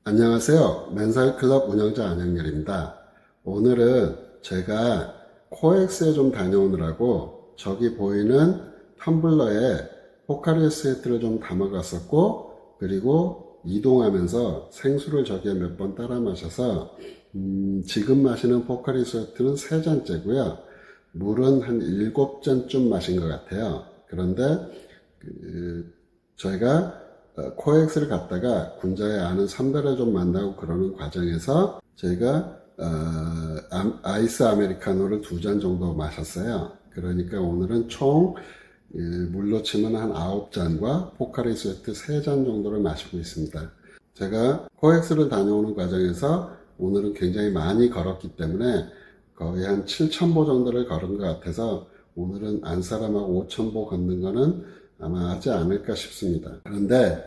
안녕하세요. 맨살클럽 운영자 안영렬입니다. 오늘은 제가 코엑스에 좀 다녀오느라고 저기 보이는 텀블러에 포카리 스웨트를 좀 담아갔었고, 그리고 이동하면서 생수를 저기에 몇 번 따라 마셔서 지금 마시는 포카리 스웨트는 3잔째고요. 물은 한 7잔쯤 마신 것 같아요. 그런데 저희가 코엑스를 갔다가 군자에 아는 선배를 좀 만나고 그러는 과정에서 저희가 아이스 아메리카노를 2잔 정도 마셨어요. 그러니까 오늘은 총 물로 치면 한 9잔과 포카리 스웨트 3잔 정도를 마시고 있습니다. 제가 코엑스를 다녀오는 과정에서 오늘은 굉장히 많이 걸었기 때문에 거의 한 7,000보 정도를 걸은 것 같아서 오늘은 안사람하고 5,000보 걷는 거는 아마 하지 않을까 싶습니다. 그런데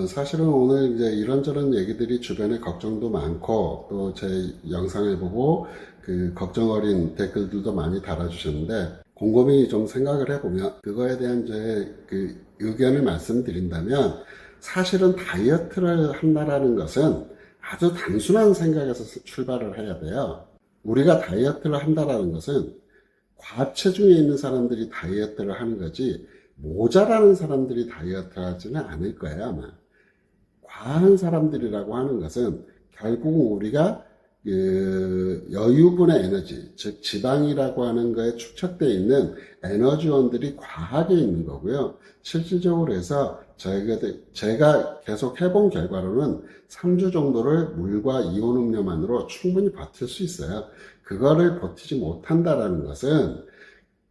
사실은 오늘 이제 이런저런 얘기들이 주변에 걱정도 많고 또 제 영상을 보고 그 걱정 어린 댓글들도 많이 달아주셨는데, 곰곰이 좀 생각을 해보면 그거에 대한 제 그 의견을 말씀드린다면, 사실은 다이어트를 한다라는 것은 아주 단순한 생각에서 출발을 해야 돼요. 우리가 다이어트를 한다라는 것은 과체중에 있는 사람들이 다이어트를 하는 거지 모자라는 사람들이 다이어트 하지는 않을 거예요, 아마. 과한 사람들이라고 하는 것은 결국 우리가 여유분의 에너지, 즉 지방이라고 하는 거에 축적되어 있는 에너지원들이 과하게 있는 거고요. 실질적으로 해서 제가 계속 해본 결과로는 3주 정도를 물과 이온 음료만으로 충분히 버틸 수 있어요. 그거를 버티지 못한다라는 것은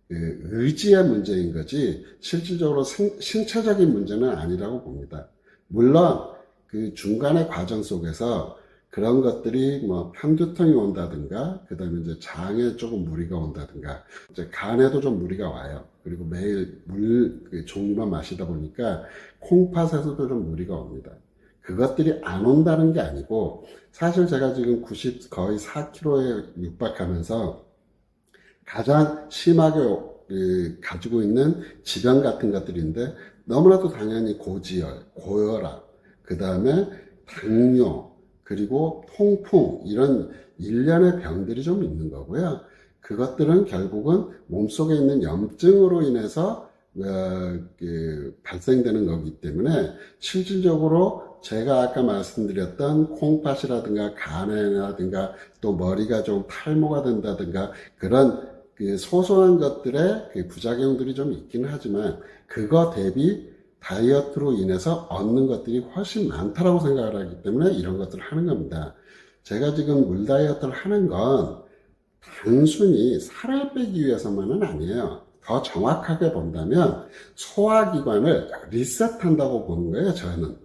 의지의 문제인 거지 실질적으로 신체적인 문제는 아니라고 봅니다. 물론 그 중간의 과정 속에서 그런 것들이 뭐 편두통이 온다든가, 그 다음에 이제 장에 조금 무리가 온다든가, 이제 간에도 좀 무리가 와요. 그리고 매일 물 종류만 마시다 보니까 콩팥에서도 좀 무리가 옵니다. 그것들이 안 온다는 게 아니고, 사실 제가 지금 거의 4kg에 육박하면서 가장 심하게 가지고 있는 질병 같은 것들인데, 너무나도 당연히 고지혈, 고혈압, 그 다음에 당뇨, 그리고 통풍, 이런 일련의 병들이 좀 있는 거고요. 그것들은 결국은 몸속에 있는 염증으로 인해서 발생되는 거기 때문에, 실질적으로 제가 아까 말씀드렸던 콩팥이라든가 간이라든가 또 머리가 좀 탈모가 된다든가 그런 소소한 것들의 부작용들이 좀 있긴 하지만, 그거 대비 다이어트로 인해서 얻는 것들이 훨씬 많다라고 생각을 하기 때문에 이런 것들을 하는 겁니다. 제가 지금 물 다이어트를 하는 건 단순히 살을 빼기 위해서만은 아니에요. 더 정확하게 본다면 소화기관을 리셋한다고 보는 거예요. 저는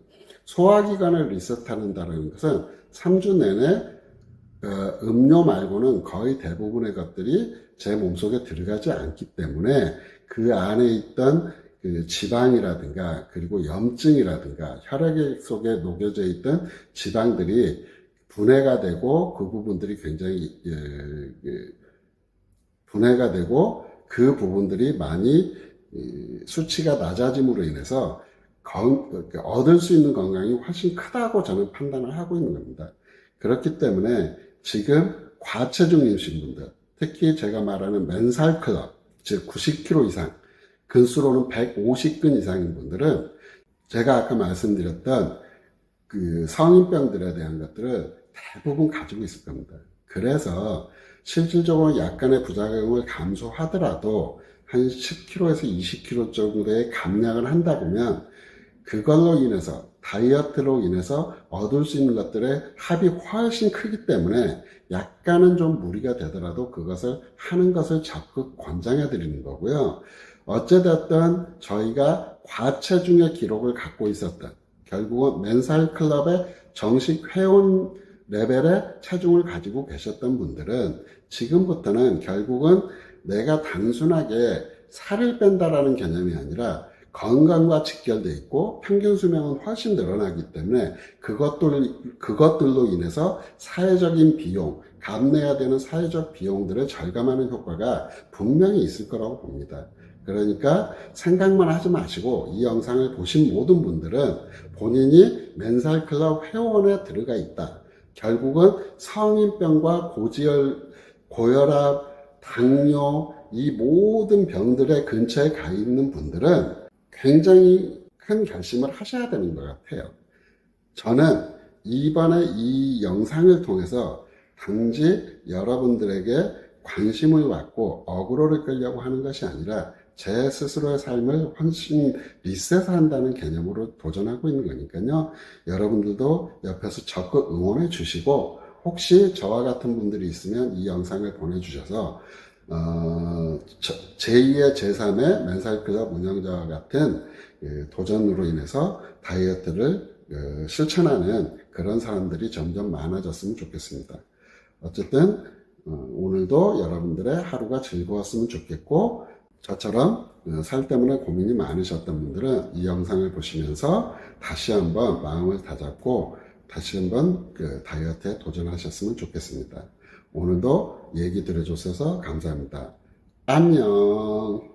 소화기관을 리셋한다는 것은 3주 내내 음료 말고는 거의 대부분의 것들이 제 몸속에 들어가지 않기 때문에 그 안에 있던 그 지방이라든가 그리고 염증이라든가 혈액 속에 녹여져 있던 지방들이 분해가 되고, 그 부분들이 굉장히 분해가 되고, 그 부분들이 많이 수치가 낮아짐으로 인해서 얻을 수 있는 건강이 훨씬 크다고 저는 판단을 하고 있는 겁니다. 그렇기 때문에 지금 과체중이신 분들, 특히 제가 말하는 맨살클럽, 즉 90kg 이상, 근수로는 150근 이상인 분들은 제가 아까 말씀드렸던 그 성인병들에 대한 것들을 대부분 가지고 있을 겁니다. 그래서 실질적으로 약간의 부작용을 감소하더라도 한 10kg에서 20kg 정도의 감량을 한다 보면, 그걸로 인해서 다이어트로 인해서 얻을 수 있는 것들의 합이 훨씬 크기 때문에 약간은 좀 무리가 되더라도 그것을 하는 것을 적극 권장해 드리는 거고요. 어찌됐든 저희가 과체중의 기록을 갖고 있었던, 결국은 맨살클럽의 정식 회원 레벨의 체중을 가지고 계셨던 분들은 지금부터는 결국은 내가 단순하게 살을 뺀다라는 개념이 아니라 건강과 직결되어 있고 평균 수명은 훨씬 늘어나기 때문에 그것들로 인해서 사회적인 비용, 감내해야 되는 사회적 비용들을 절감하는 효과가 분명히 있을 거라고 봅니다. 그러니까 생각만 하지 마시고 이 영상을 보신 모든 분들은 본인이 맨살클럽 회원에 들어가 있다. 결국은 성인병과 고혈압, 당뇨 이 모든 병들의 근처에 가 있는 분들은 굉장히 큰 결심을 하셔야 되는 것 같아요. 저는 이번에 이 영상을 통해서 단지 여러분들에게 관심을 받고 어그로를 끌려고 하는 것이 아니라 제 스스로의 삶을 훨씬 리셋한다는 개념으로 도전하고 있는 거니까요. 여러분들도 옆에서 적극 응원해 주시고 혹시 저와 같은 분들이 있으면 이 영상을 보내주셔서 제2의 제3의 맨살클럽 운영자와 같은 도전으로 인해서 다이어트를 실천하는 그런 사람들이 점점 많아졌으면 좋겠습니다. 어쨌든 오늘도 여러분들의 하루가 즐거웠으면 좋겠고 저처럼 살 때문에 고민이 많으셨던 분들은 이 영상을 보시면서 다시 한번 마음을 다잡고 다시 한번 다이어트에 도전하셨으면 좋겠습니다. 오늘도 얘기 들어주셔서 감사합니다. 안녕.